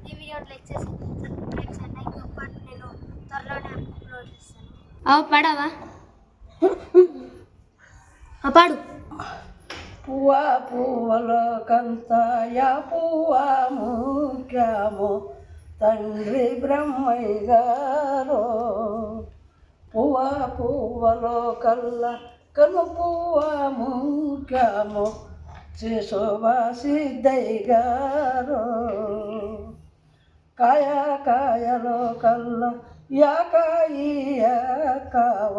ఈ video like చేసి subscribe చేయండి. ఇంకో పార్ట్ నేను త్వరలోనే అప్లోడ్ చేస్తాను. పాడావా? పాడు. పువ్వ పువ్వలో కంతయా పువ్వ ముఖ్యము తండ్రి బ్రహ్మయ్య గారు. పువ్వ పువ్వలో కల్ల కను పువ్వ ముఖ్యము శిశోభాసిద్దయ్య గారు. కాయ కాయలో కల్ల యాకాయి యాకావ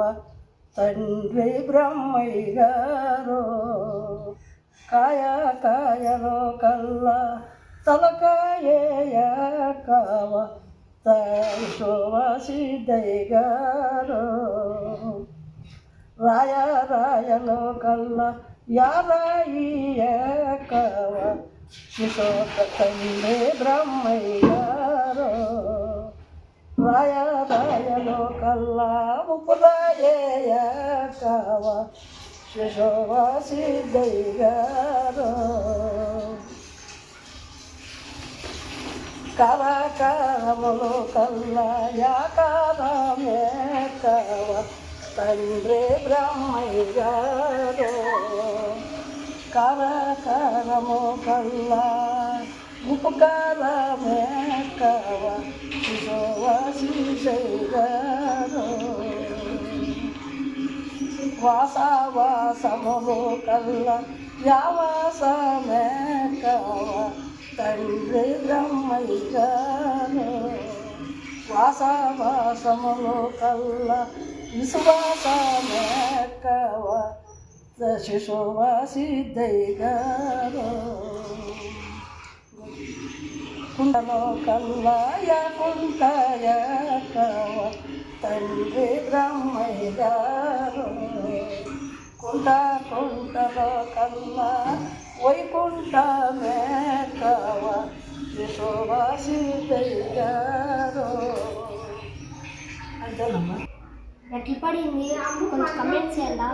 తండ్రి బ్రహ్మయ్య గారు. కాయ కాయలో కల్లా తలకాయ యాకావ శోభాసిద్దయ్య గారు. రాయ రాయలో కల్లా యారాయి యాకావ శిశోక తండ్రి బ్రహ్మయ్య గారు. రాయ రాయలో కల్లా ఉపరాయేయకావ శిశోభాసిద్దయ్య గారు. కరకారములో కల్లా యాకారమేకావ తండ్రి బ్రహ్మయ్య గారు. కరకారము కల్లా ఉపకారమేకావ శిశోభాసిద్దయ్య గారు. వాసవాసములు కల్ల యావాసమేకావ తండ్రి బ్రహ్మయ్య గారు. వాసవాసములు కల్ల విశ్వాసమేకావ శిశోభాసిద్దయ్య గారు. కుండలో కల్లాయ కుంటయకావ తండ్రి బ్రహ్మయ్య గారు. కుంట కుంటలో కల్లా వైకుంఠమేకావ శిశోభాసిద్దయ్య గారు. అంతేనమ్మా. ఎట్లా పడింది కొంచెం కమెంట్ చేయాలా?